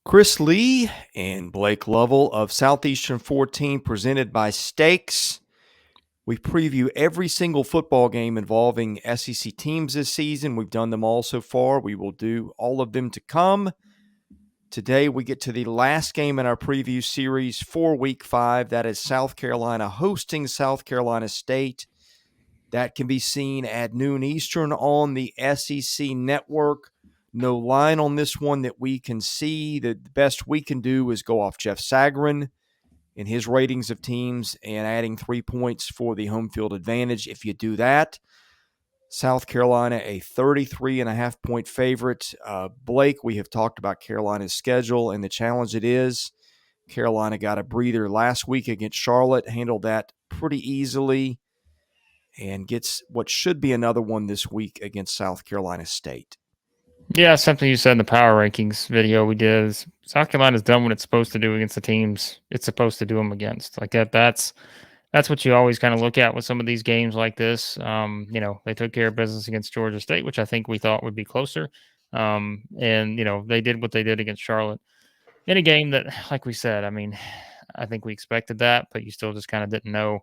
Chris Lee and Blake Lovell of Southeastern 14, presented by Stakes. We preview every single football game involving SEC teams this season. We've done them all so far. We will do all of them to come. Today, we get to the last game in our preview series for Week 5. That is South Carolina hosting South Carolina State. That can be seen at noon Eastern on the SEC Network. No line on this one that we can see. The best we can do is go off Jeff Sagarin in his ratings of teams and adding 3 points for the home field advantage. If you do that, South Carolina a 33.5-point favorite. Blake, we have talked about Carolina's schedule and the challenge it is. Carolina got a breather last week against Charlotte, handled that pretty easily, and gets what should be another one this week against South Carolina State. Yeah, something you said in the power rankings video we did is South Carolina's done what it's supposed to do against the teams it's supposed to do them against. Like that's what you always kind of look at with some of these games like this. They took care of business against Georgia State, which I think we thought would be closer. And they did what they did against Charlotte in a game that, like we said, I mean, I think we expected that, but you still just kind of didn't know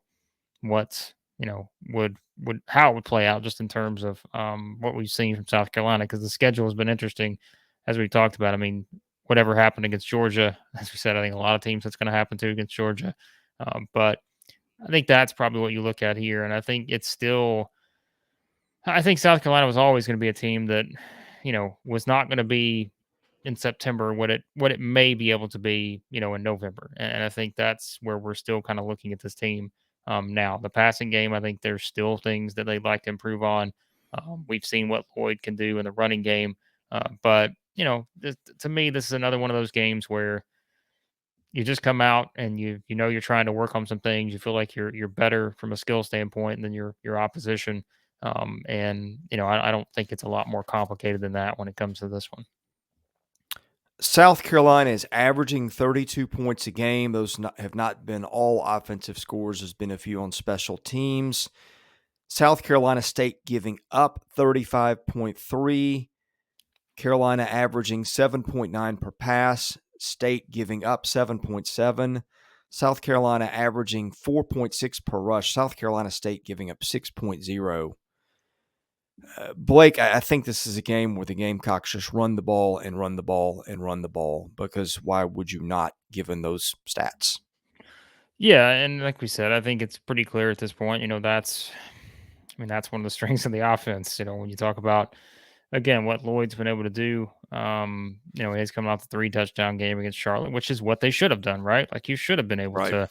what would how it would play out just in terms of what we've seen from South Carolina, because the schedule has been interesting as we talked about. I mean, whatever happened against Georgia, as we said, I think a lot of teams that's going to happen to against Georgia. But I think that's probably what you look at here, and I think it's still. I think South Carolina was always going to be a team that was not going to be in September what it may be able to be, in November. And I think that's where we're still kind of looking at this team now. The passing game, I think there's still things that they'd like to improve on. We've seen what Lloyd can do in the running game, but to me, this is another one of those games where you just come out and you're trying to work on some things. You feel like you're better from a skill standpoint than your opposition. And I don't think it's a lot more complicated than that when it comes to this one. South Carolina is averaging 32 points a game. Those have not been all offensive scores. There's been a few on special teams. South Carolina State giving up 35.3. Carolina averaging 7.9 per pass. State giving up 7.7. South Carolina averaging 4.6 per rush. South Carolina State giving up 6.0. Blake, I think this is a game where the Gamecocks just run the ball and run the ball and run the ball, because why would you not, given those stats? Yeah, and like we said, I think it's pretty clear at this point. That's one of the strengths of the offense. When you talk about again what Lloyd's been able to do, he's coming off the 3 touchdown game against Charlotte, which is what they should have done, right? Like you should have been able Right. to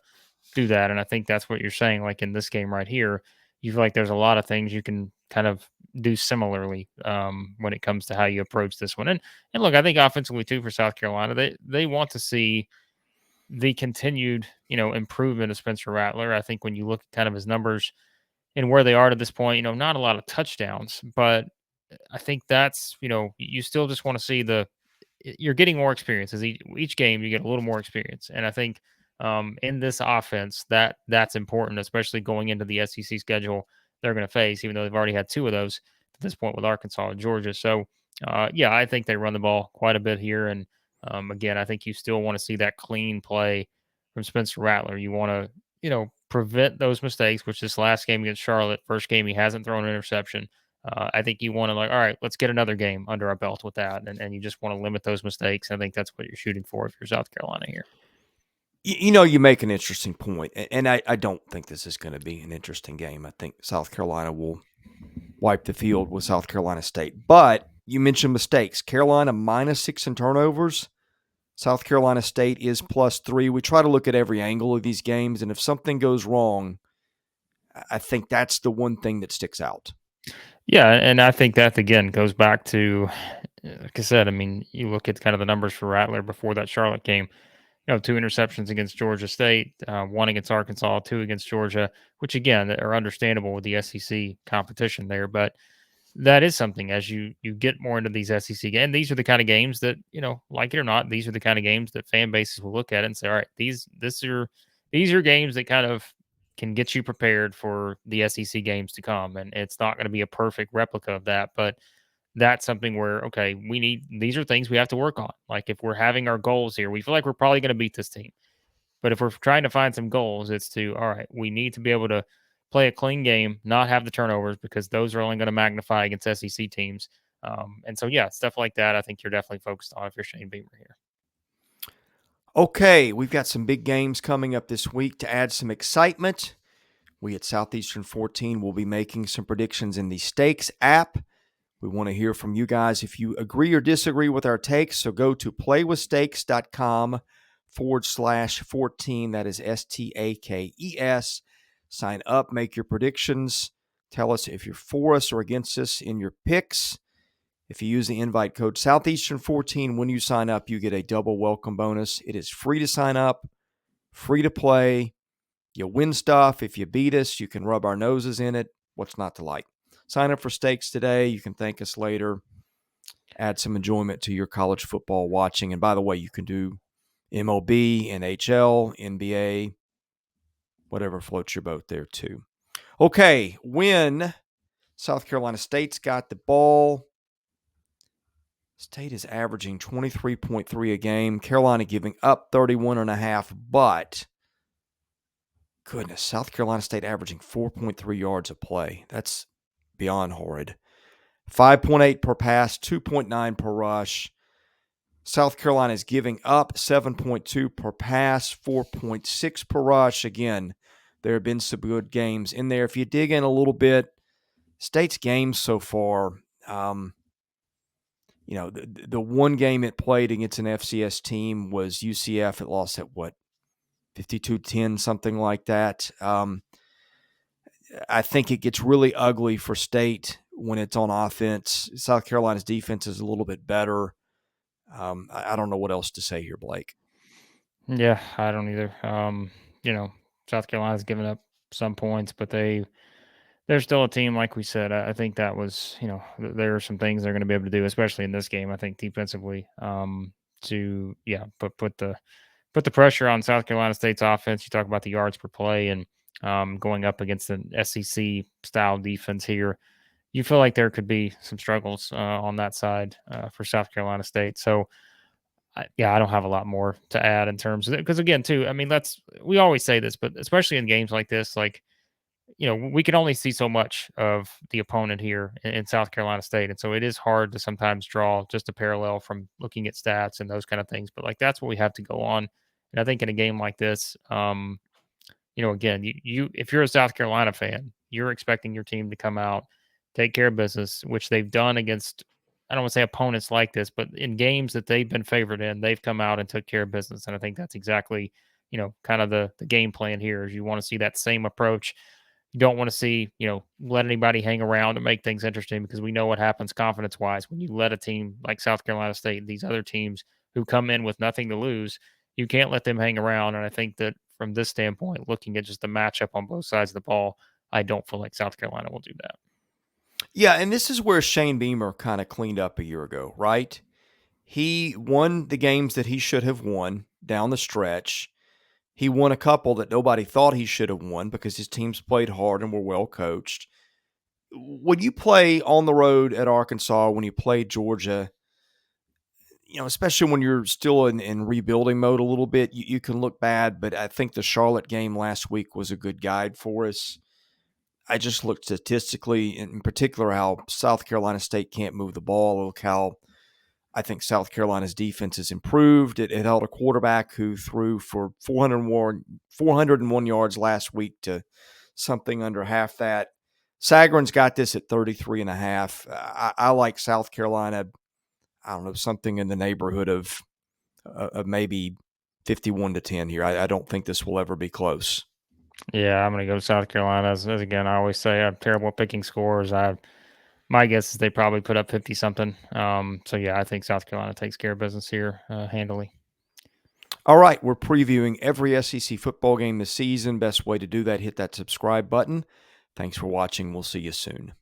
do that, and I think that's what you're saying. Like in this game right here, you feel like there's a lot of things you can kind of do similarly when it comes to how you approach this one. And look, I think offensively too for South Carolina, they want to see the continued, improvement of Spencer Rattler. I think when you look at kind of his numbers and where they are to this point, not a lot of touchdowns, but I think that's, you still just want to see you're getting more experience as each game you get a little more experience. And I think in this offense that's important, especially going into the SEC schedule they're going to face, even though they've already had 2 of those at this point with Arkansas and Georgia. So yeah, I think they run the ball quite a bit here. And again, I think you still want to see that clean play from Spencer Rattler. You want to, prevent those mistakes, which this last game against Charlotte, first game, he hasn't thrown an interception. I think you want to all right, let's get another game under our belt with that. And you just want to limit those mistakes. I think that's what you're shooting for if you're South Carolina here. You make an interesting point, and I don't think this is going to be an interesting game. I think South Carolina will wipe the field with South Carolina State. But you mentioned mistakes. Carolina -6 in turnovers. South Carolina State is +3. We try to look at every angle of these games, and if something goes wrong, I think that's the one thing that sticks out. Yeah, and I think that again goes back to, like I said, I mean, you look at kind of the numbers for Rattler before that Charlotte game. 2 interceptions against Georgia State, 1 against Arkansas, 2 against Georgia, which again are understandable with the SEC competition there. But that is something as you get more into these SEC games. These are the kind of games that, like it or not, these are the kind of games that fan bases will look at and say, all right, these are games that kind of can get you prepared for the SEC games to come. And it's not going to be a perfect replica of that, but that's something where, okay, these are things we have to work on. Like if we're having our goals here, we feel like we're probably going to beat this team. But if we're trying to find some goals, it's to, all right, we need to be able to play a clean game, not have the turnovers, because those are only going to magnify against SEC teams. And so, yeah, stuff like that, I think you're definitely focused on if you're Shane Beamer here. Okay, we've got some big games coming up this week to add some excitement. We at Southeastern 14 will be making some predictions in the Stakes app. We want to hear from you guys if you agree or disagree with our takes. So go to playwithstakes.com/14. That is STAKES. Sign up, make your predictions. Tell us if you're for us or against us in your picks. If you use the invite code Southeastern14 when you sign up, you get a double welcome bonus. It is free to sign up, free to play. You win stuff. If you beat us, you can rub our noses in it. What's not to like? Sign up for Stakes today. You can thank us later. Add some enjoyment to your college football watching. And by the way, you can do MLB, NHL, NBA, whatever floats your boat there too. Okay, when South Carolina State's got the ball, State is averaging 23.3 a game. Carolina giving up 31.5, but goodness, South Carolina State averaging 4.3 yards a play. That's beyond horrid. 5.8 per pass, 2.9 per rush. South Carolina is giving up 7.2 per pass, 4.6 per rush. Again, there have been some good games in there. If you dig in a little bit, State's games so far, the one game it played against an FCS team was UCF. It lost at 52-10, something like that. I think it gets really ugly for State when it's on offense. South Carolina's defense is a little bit better. I don't know what else to say here, Blake. Yeah, I don't either. South Carolina's given up some points, but they're still a team, like we said. I think that was, there are some things they're going to be able to do, especially in this game. I think defensively, to put the pressure on South Carolina State's offense. You talk about the yards per play and going up against an SEC style defense here. You feel like there could be some struggles on that side for South Carolina State. So, I don't have a lot more to add in terms of it. Because again, too, I mean, we always say this, but especially in games like this, like, we can only see so much of the opponent here in South Carolina State. And so it is hard to sometimes draw just a parallel from looking at stats and those kind of things. But like, that's what we have to go on. And I think in a game like this, again, if you're a South Carolina fan, you're expecting your team to come out, take care of business, which they've done against, I don't want to say opponents like this, but in games that they've been favored in, they've come out and took care of business. And I think that's exactly, kind of the game plan here is you want to see that same approach. You don't want to see, let anybody hang around and make things interesting, because we know what happens confidence wise when you let a team like South Carolina State and these other teams who come in with nothing to lose. You can't let them hang around. And I think that from this standpoint, looking at just the matchup on both sides of the ball, I don't feel like South Carolina will do that. Yeah, and this is where Shane Beamer kind of cleaned up a year ago, right? He won the games that he should have won down the stretch. He won a couple that nobody thought he should have won because his teams played hard and were well coached. When you play on the road at Arkansas, when you play Georgia, especially when you're still in rebuilding mode a little bit, you can look bad. But I think the Charlotte game last week was a good guide for us. I just looked statistically, in particular, how South Carolina State can't move the ball. Look how I think South Carolina's defense has improved. It held a quarterback who threw for 401 yards last week to something under half that. Sagarin's got this at 33.5. I like South Carolina, I don't know, something in the neighborhood of maybe 51-10 here. I don't think this will ever be close. Yeah, I'm going to go to South Carolina. As again, I always say I'm terrible at picking scores. My guess is they probably put up 50 something. So yeah, I think South Carolina takes care of business here handily. All right, we're previewing every SEC football game this season. Best way to do that, hit that subscribe button. Thanks for watching. We'll see you soon.